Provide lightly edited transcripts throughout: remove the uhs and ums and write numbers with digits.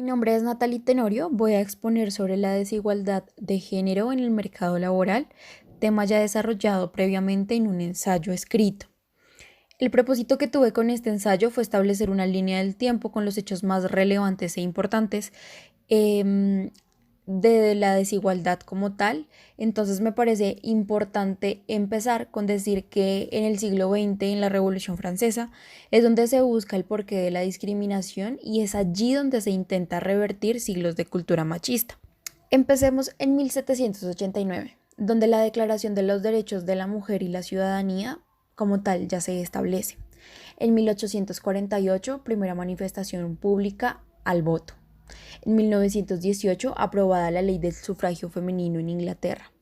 Mi nombre es Natalie Tenorio. Voy a exponer sobre la desigualdad de género en el mercado laboral, tema ya desarrollado previamente en un ensayo escrito. El propósito que tuve con este ensayo fue establecer una línea del tiempo con los hechos más relevantes e importantes em, de la desigualdad como tal. Entonces me parece importante empezar con decir que en el siglo XX, en la Revolución Francesa, es donde se busca el porqué de la discriminación y es allí donde se intenta revertir siglos de cultura machista. Empecemos en 1789, donde la Declaración de los Derechos de la Mujer y la Ciudadanía como tal ya se establece. En 1848, primera manifestación pública al voto. En 1918, aprobada la ley del sufragio femenino en Inglaterra.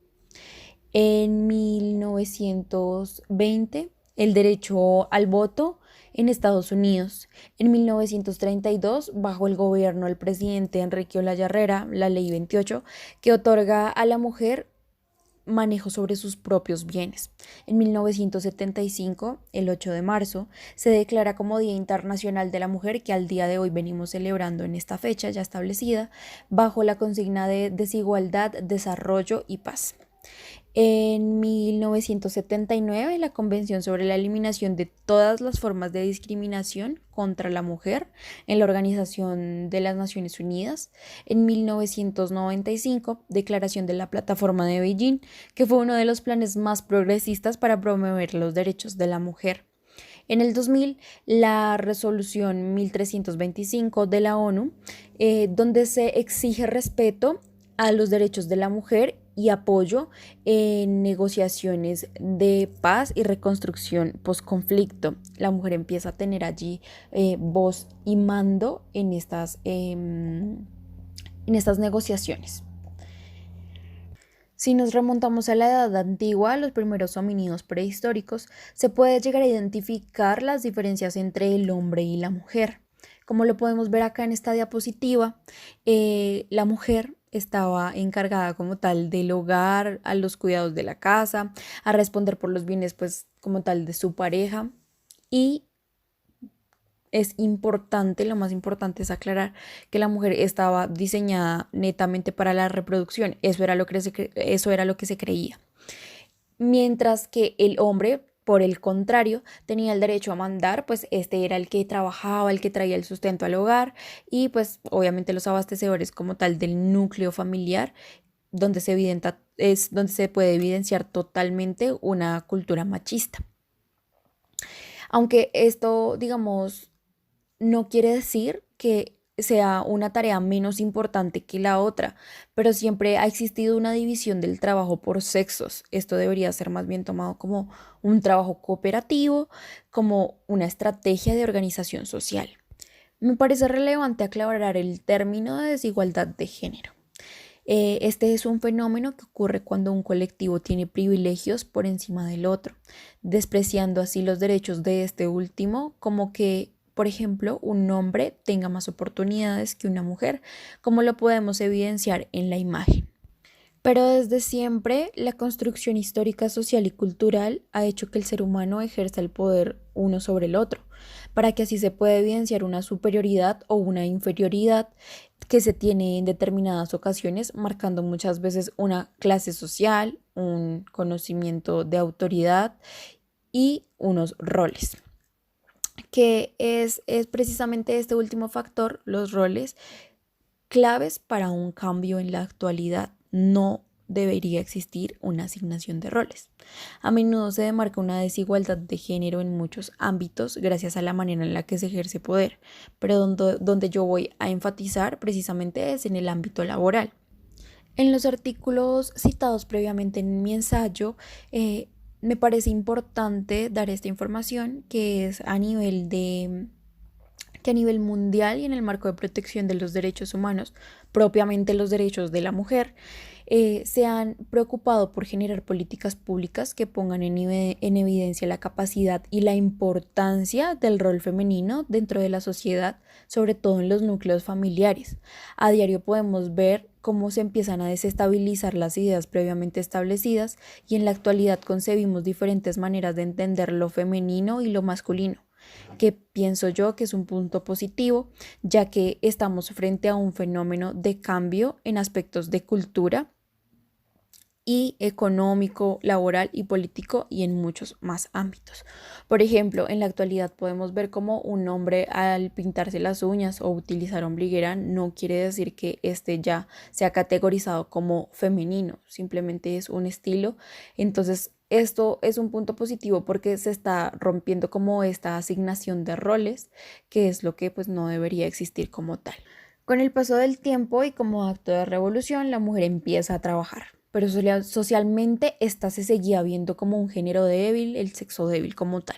En 1920, el derecho al voto en Estados Unidos. En 1932, bajo el gobierno del presidente Enrique Olaya Herrera, la Ley 28, que otorga a la mujer manejo sobre sus propios bienes. En 1975, el 8 de marzo, se declara como Día Internacional de la Mujer, que al día de hoy venimos celebrando en esta fecha ya establecida, bajo la consigna de desigualdad, desarrollo y paz. En 1979, la Convención sobre la Eliminación de todas las formas de discriminación contra la mujer en la Organización de las Naciones Unidas. En 1995, Declaración de la Plataforma de Beijing, que fue uno de los planes más progresistas para promover los derechos de la mujer. En el 2000, la resolución 1325 de la ONU, donde se exige respeto a los derechos de la mujer y apoyo en negociaciones de paz y reconstrucción postconflicto. La mujer empieza a tener allí voz y mando en estas negociaciones. Si nos remontamos a la edad antigua, los primeros homínidos prehistóricos, se puede llegar a identificar las diferencias entre el hombre y la mujer. Como lo podemos ver acá en esta diapositiva, la mujer estaba encargada como tal del hogar, a los cuidados de la casa, a responder por los bienes pues como tal de su pareja y es importante, lo más importante es aclarar que la mujer estaba diseñada netamente para la reproducción, eso era lo que se creía. Mientras que el hombre, por el contrario, tenía el derecho a mandar, pues este era el que trabajaba, el que traía el sustento al hogar y pues obviamente los abastecedores como tal del núcleo familiar, donde se puede evidenciar totalmente una cultura machista. Aunque esto, digamos, no quiere decir que sea una tarea menos importante que la otra, pero siempre ha existido una división del trabajo por sexos. Esto debería ser más bien tomado como un trabajo cooperativo, como una estrategia de organización social. Me parece relevante aclarar el término de desigualdad de género. Este es un fenómeno que ocurre cuando un colectivo tiene privilegios por encima del otro, despreciando así los derechos de este último, como que, por ejemplo, un hombre tenga más oportunidades que una mujer, como lo podemos evidenciar en la imagen. Pero desde siempre, la construcción histórica, social y cultural ha hecho que el ser humano ejerza el poder uno sobre el otro, para que así se pueda evidenciar una superioridad o una inferioridad que se tiene en determinadas ocasiones, marcando muchas veces una clase social, un conocimiento de autoridad y unos roles, que es precisamente este último factor, los roles, claves para un cambio en la actualidad. No debería existir una asignación de roles. A menudo se demarca una desigualdad de género en muchos ámbitos gracias a la manera en la que se ejerce poder, pero donde yo voy a enfatizar precisamente es en el ámbito laboral. En los artículos citados previamente en mi ensayo, me parece importante dar esta información que es que a nivel mundial y en el marco de protección de los derechos humanos, propiamente los derechos de la mujer, se han preocupado por generar políticas públicas que pongan en evidencia la capacidad y la importancia del rol femenino dentro de la sociedad, sobre todo en los núcleos familiares. A diario podemos ver cómo se empiezan a desestabilizar las ideas previamente establecidas y en la actualidad concebimos diferentes maneras de entender lo femenino y lo masculino. que pienso yo que es un punto positivo, ya que estamos frente a un fenómeno de cambio en aspectos de cultura y económico, laboral y político y en muchos más ámbitos. Por ejemplo, en la actualidad podemos ver como un hombre al pintarse las uñas o utilizar ombliguera no quiere decir que este ya sea categorizado como femenino, simplemente es un estilo. Entonces, esto es un punto positivo porque se está rompiendo como esta asignación de roles, que es lo que pues no debería existir como tal. Con el paso del tiempo y como acto de revolución, la mujer empieza a trabajar, pero socialmente ésta se seguía viendo como un género débil, el sexo débil como tal.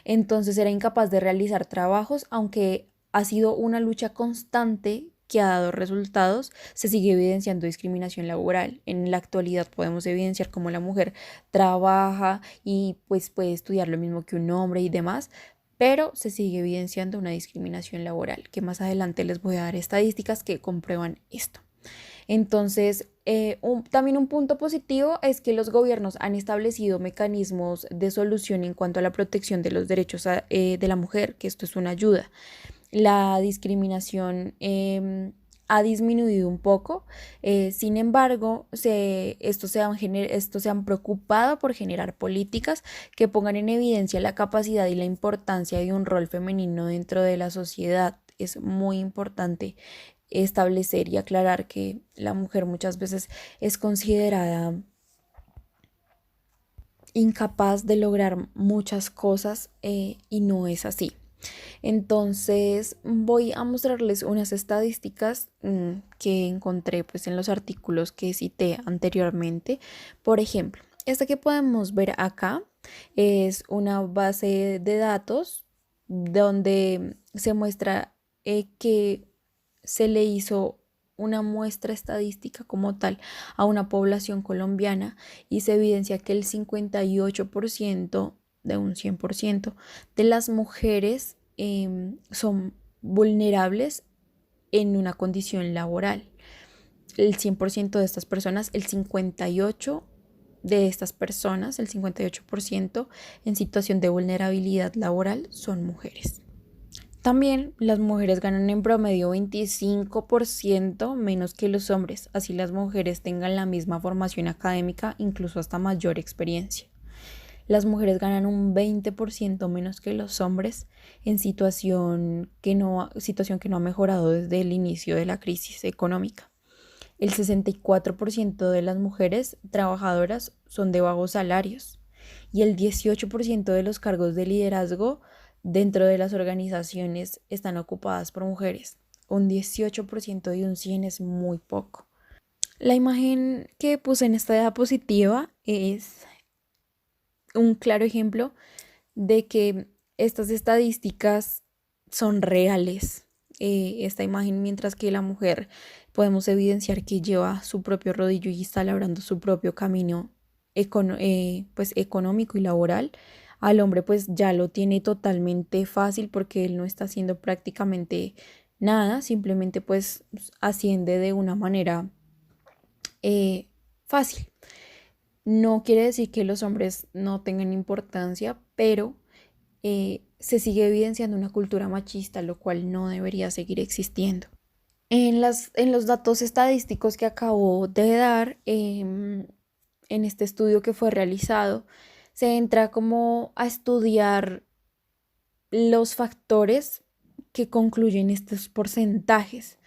Entonces era incapaz de realizar trabajos, aunque ha sido una lucha constante que ha dado resultados, se sigue evidenciando discriminación laboral. En la actualidad podemos evidenciar cómo la mujer trabaja y pues puede estudiar lo mismo que un hombre y demás, pero se sigue evidenciando una discriminación laboral, que más adelante les voy a dar estadísticas que comprueban esto. Entonces, también un punto positivo es que los gobiernos han establecido mecanismos de solución en cuanto a la protección de los derechos de la mujer, que esto es una ayuda. La discriminación ha disminuido un poco, sin embargo, estos se han preocupado por generar políticas que pongan en evidencia la capacidad y la importancia de un rol femenino dentro de la sociedad. Es muy importante establecer y aclarar que la mujer muchas veces es considerada incapaz de lograr muchas cosas y no es así. Entonces voy a mostrarles unas estadísticas que encontré pues en los artículos que cité anteriormente. Por ejemplo, esta que podemos ver acá es una base de datos donde se muestra que se le hizo una muestra estadística como tal a una población colombiana y se evidencia que el 58% de un 100% de las mujeres son vulnerables en una condición laboral. El 100% de estas personas, el 58% de estas personas, el 58% en situación de vulnerabilidad laboral son mujeres. También las mujeres ganan en promedio 25% menos que los hombres, así las mujeres tengan la misma formación académica, incluso hasta mayor experiencia. Las mujeres ganan un 20% menos que los hombres en situación que no ha mejorado desde el inicio de la crisis económica. El 64% de las mujeres trabajadoras son de bajos salarios y el 18% de los cargos de liderazgo dentro de las organizaciones están ocupadas por mujeres. Un 18% de un 100 es muy poco. La imagen que puse en esta diapositiva es un claro ejemplo de que estas estadísticas son reales. Esta imagen, mientras que la mujer podemos evidenciar que lleva su propio rodillo y está labrando su propio camino pues, económico y laboral, al hombre pues ya lo tiene totalmente fácil porque él no está haciendo prácticamente nada, simplemente pues asciende de una manera fácil. No quiere decir que los hombres no tengan importancia, pero se sigue evidenciando una cultura machista, lo cual no debería seguir existiendo. En los datos estadísticos que acabo de dar, en este estudio que fue realizado, se entra como a estudiar los factores que concluyen estos porcentajes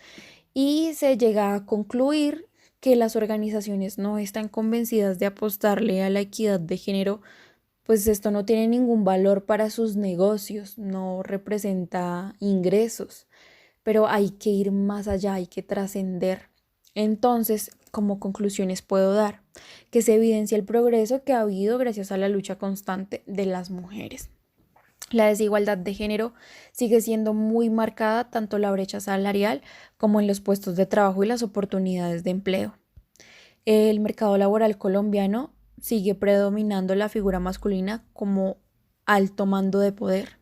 y se llega a concluir que las organizaciones no están convencidas de apostarle a la equidad de género, pues esto no tiene ningún valor para sus negocios, no representa ingresos, pero hay que ir más allá, hay que trascender. Entonces, como conclusiones puedo dar que se evidencia el progreso que ha habido gracias a la lucha constante de las mujeres. La desigualdad de género sigue siendo muy marcada, tanto la brecha salarial como en los puestos de trabajo y las oportunidades de empleo. El mercado laboral colombiano sigue predominando la figura masculina como alto mando de poder.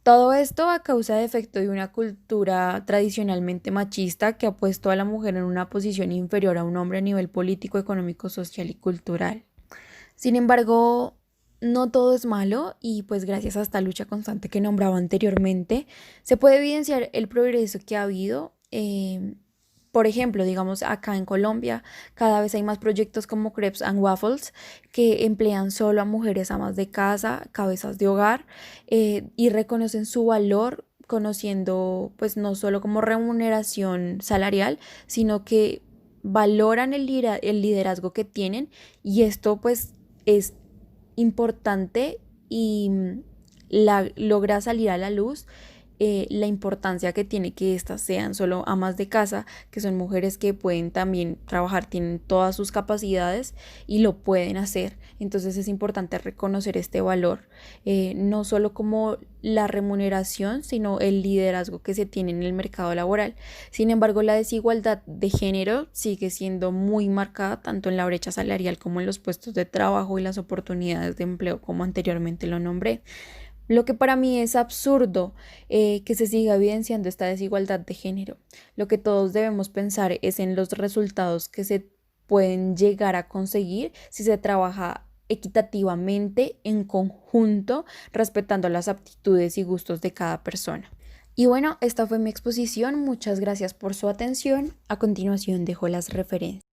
Todo esto a causa de efecto de una cultura tradicionalmente machista que ha puesto a la mujer en una posición inferior a un hombre a nivel político, económico, social y cultural. Sin embargo, no todo es malo y pues gracias a esta lucha constante que nombraba anteriormente, se puede evidenciar el progreso que ha habido. Por ejemplo, digamos acá en Colombia, cada vez hay más proyectos como Crepes and Waffles que emplean solo a mujeres amas de casa, cabezas de hogar, y reconocen su valor conociendo pues no solo como remuneración salarial, sino que valoran el liderazgo que tienen y esto pues es importante y logra salir a la luz la importancia que tiene que éstas sean solo amas de casa, que son mujeres que pueden también trabajar, tienen todas sus capacidades y lo pueden hacer. Entonces es importante reconocer este valor, no solo como la remuneración, sino el liderazgo que se tiene en el mercado laboral. Sin embargo, la desigualdad de género sigue siendo muy marcada tanto en la brecha salarial como en los puestos de trabajo y las oportunidades de empleo, como anteriormente lo nombré. Lo que para mí es absurdo que se siga evidenciando esta desigualdad de género. Lo que todos debemos pensar es en los resultados que se pueden llegar a conseguir si se trabaja equitativamente en conjunto, respetando las aptitudes y gustos de cada persona. Y bueno, esta fue mi exposición. Muchas gracias por su atención. A continuación dejo las referencias.